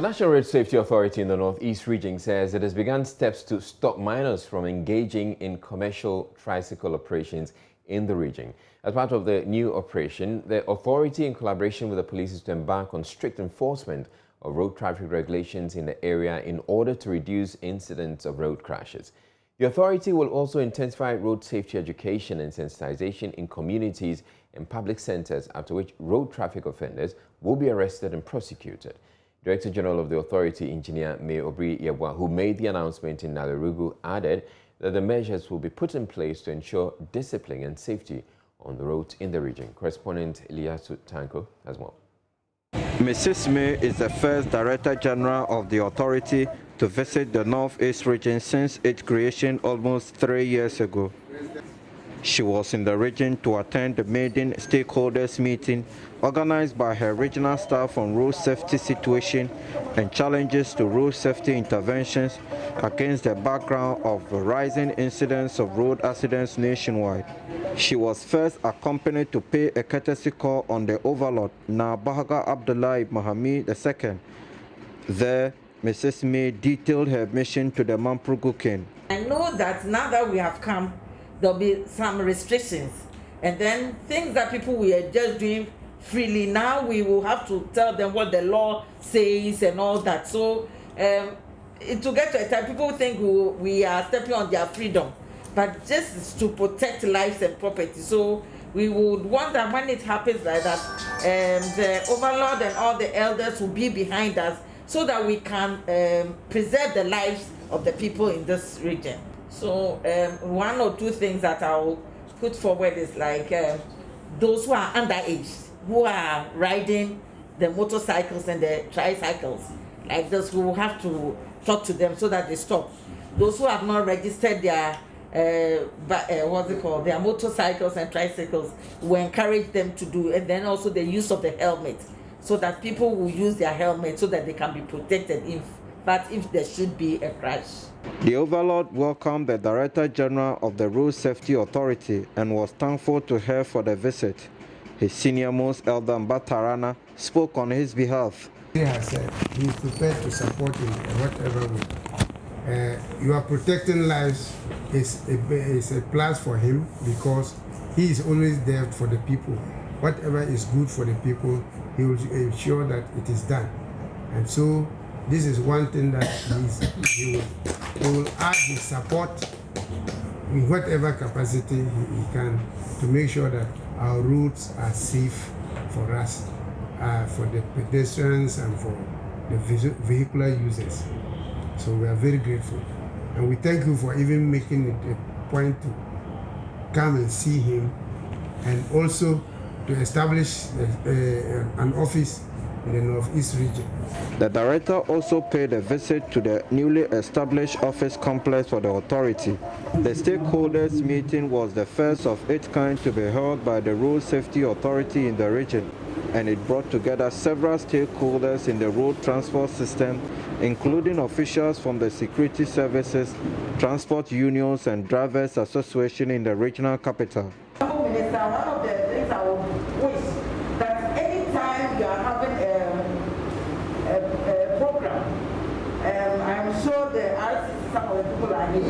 The National Road Safety Authority in the Northeast region says it has begun steps to stop minors from engaging in commercial tricycle operations in the region. As part of the new operation, the authority, in collaboration with the police, is to embark on strict enforcement of road traffic regulations in the area in order to reduce incidents of road crashes. The authority will also intensify road safety education and sensitization in communities and public centers, after which road traffic offenders will be arrested and prosecuted. Director General of the authority, Engineer May Obri Yebwa, who made the announcement in Nalerugu, added that the measures will be put in place to ensure discipline and safety on the roads in the region. Correspondent Eliasu Tanko has more. Mrs. May is the first Director General of the authority to visit the Northeast region since its creation almost 3 years ago. She was in the region to attend the maiden stakeholders meeting organized by her regional staff on road safety situation and challenges to road safety interventions against the background of the rising incidents of road accidents nationwide. She was first accompanied to pay a courtesy call on the overlord Nabahaga Abdullahi Mahami II. There, Mrs. May detailed her mission to the Mamprugu King. I know that now that we have come, there'll be some restrictions, and then things that people were just doing freely, now we will have to tell them what the law says and all that. So to get to a time, people think we are stepping on their freedom, but just to protect lives and property. So we would want that when it happens like that, the overlord and all the elders will be behind us so that we can preserve the lives of the people in this region. So one or two things that I'll put forward is like those who are underage, who are riding the motorcycles and the tricycles, like this, we will have to talk to them so that they stop. Those who have not registered their their motorcycles and tricycles, we encourage them to do, and then also the use of the helmet, so that people will use their helmet so that they can be protected if there should be a crash. The overlord welcomed the Director General of the Road Safety Authority and was thankful to her for the visit. His senior-most elder Mbatarana spoke on his behalf. He has said he is prepared to support in whatever way. You are protecting lives is a plus for him, because he is always there for the people. Whatever is good for the people, he will ensure that it is done. And so this is one thing that he will add his support in whatever capacity he can to make sure that our roads are safe for us, for the pedestrians and for the vehicular users. So we are very grateful. And we thank you for even making it a point to come and see him, and also to establish an office in the Northeast region. The director also paid a visit to the newly established office complex for the authority. The stakeholders meeting was the first of its kind to be held by the Road Safety Authority in the region, and it brought together several stakeholders in the road transport system, including officials from the security services, transport unions, and drivers association in the regional capital. Minister, one of the things I would wish that anytime you are having a program, I'm sure the RCC, some of the people are here,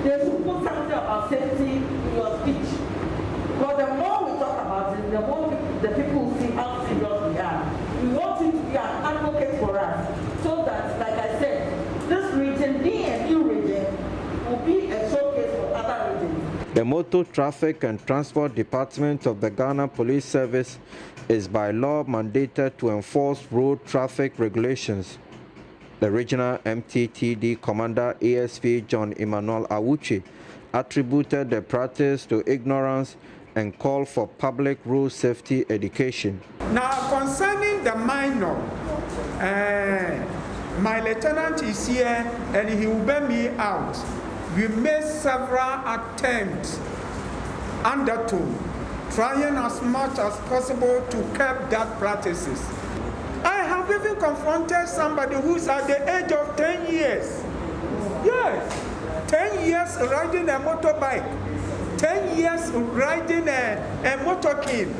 they should put something about safety in your speech. Because the more we talk about it, the more the people will see how serious we are. We want you to be an advocate for us, so that, like I said, this region, being a new region, will be a showcase for other regions. The Motor Traffic and Transport Department of the Ghana Police Service is by law mandated to enforce road traffic regulations. The regional MTTD Commander ASP John Emmanuel Awuchi attributed the practice to ignorance and called for public road safety education. Now, concerning the minor, my lieutenant is here and he will bear me out. We made several attempts undertook, trying as much as possible to curb that practices. I have even confronted somebody who's at the age of 10 years. Yes, 10 years riding a motorbike, 10 years riding a motorcade.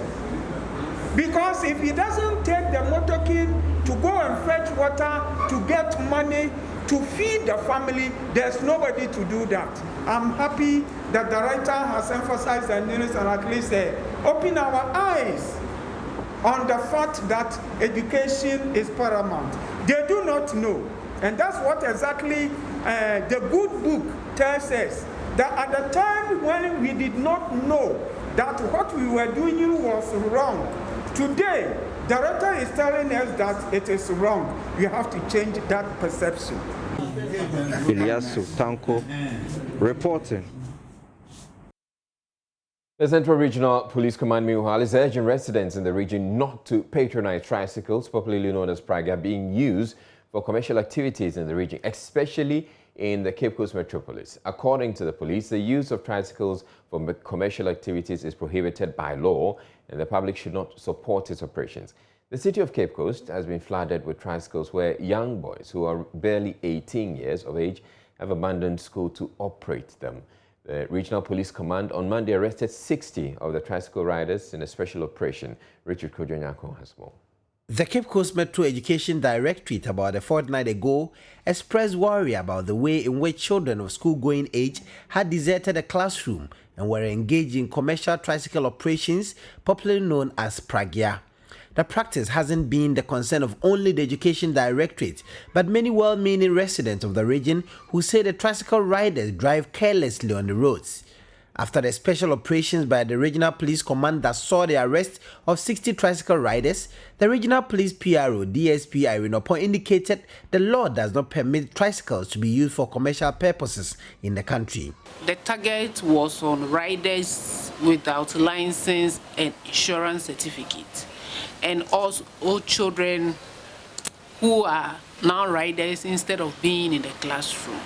Because if he doesn't take the motorcade to go and fetch water, to get money, to feed the family. There's nobody to do that. I'm happy that the writer has emphasized the news and at least open our eyes on the fact that education is paramount. They do not know. And that's what exactly the good book tells us. That at the time when we did not know that what we were doing was wrong, today the writer is telling us that it is wrong. We have to change that perception. Ilyasu Tanko reporting. The Central Regional Police Command, meanwhile, is urging residents in the region not to patronize tricycles, popularly known as praga, being used for commercial activities in the region, especially in the Cape Coast metropolis. According to the police, the use of tricycles for commercial activities is prohibited by law, and the public should not support its operations. The city of Cape Coast has been flooded with tricycles where young boys who are barely 18 years of age have abandoned school to operate them. The Regional Police Command on Monday arrested 60 of the tricycle riders in a special operation. Richard Kojonyako has more. The Cape Coast Metro Education Directorate about a fortnight ago expressed worry about the way in which children of school-going age had deserted the classroom and were engaged in commercial tricycle operations, popularly known as pragia. The practice hasn't been the concern of only the Education Directorate, but many well-meaning residents of the region who say the tricycle riders drive carelessly on the roads. After the special operations by the Regional Police Command that saw the arrest of 60 tricycle riders, the Regional Police PRO DSP Irene Opon indicated the law does not permit tricycles to be used for commercial purposes in the country. The target was on riders without license and insurance certificate, and also all children who are now riders instead of being in the classroom.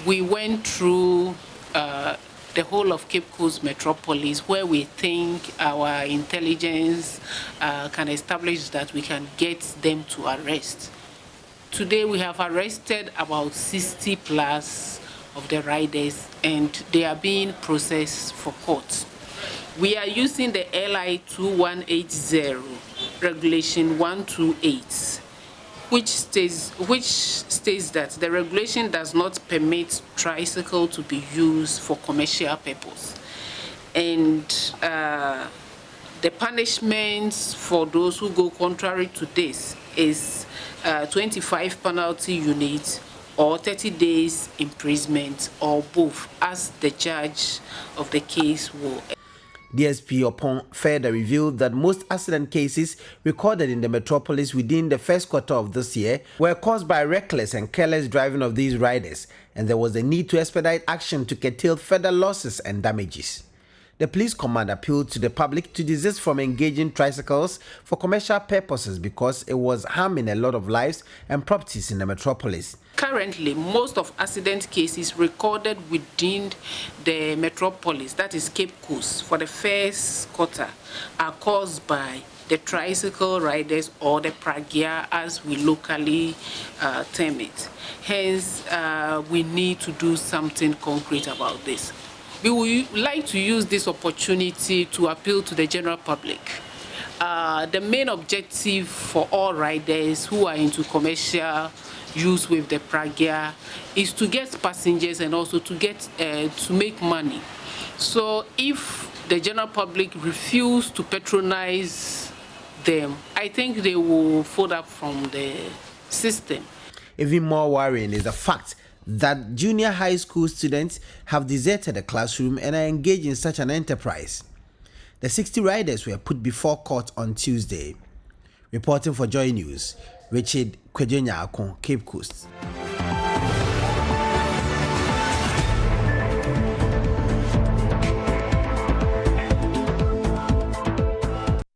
We went through the whole of Cape Coast metropolis, where we think our intelligence can establish that we can get them to arrest. Today we have arrested about 60 plus of the riders, and they are being processed for court. We are using the LI 2180 regulation 128, which states that the regulation does not permit tricycle to be used for commercial purpose, and the punishments for those who go contrary to this is 25 penalty units or 30 days imprisonment, or both, as the judge of the case will. DSP Opon further revealed that most accident cases recorded in the metropolis within the first quarter of this year were caused by reckless and careless driving of these riders, and there was a need to expedite action to curtail further losses and damages. The police command appealed to the public to desist from engaging tricycles for commercial purposes because it was harming a lot of lives and properties in the metropolis. Currently, most of accident cases recorded within the metropolis, that is Cape Coast, for the first quarter are caused by the tricycle riders, or the pragia as we locally term it. Hence, we need to do something concrete about this. We would like to use this opportunity to appeal to the general public. The main objective for all riders who are into commercial use with the pragia is to get passengers and also to get to make money. So if the general public refuse to patronize them, I think they will fold up from the system. Even more worrying is the fact that junior high school students have deserted the classroom and are engaged in such an enterprise. The 60 riders were put before court on Tuesday. Reporting for Joy News, Richard Kojonyako, Cape Coast.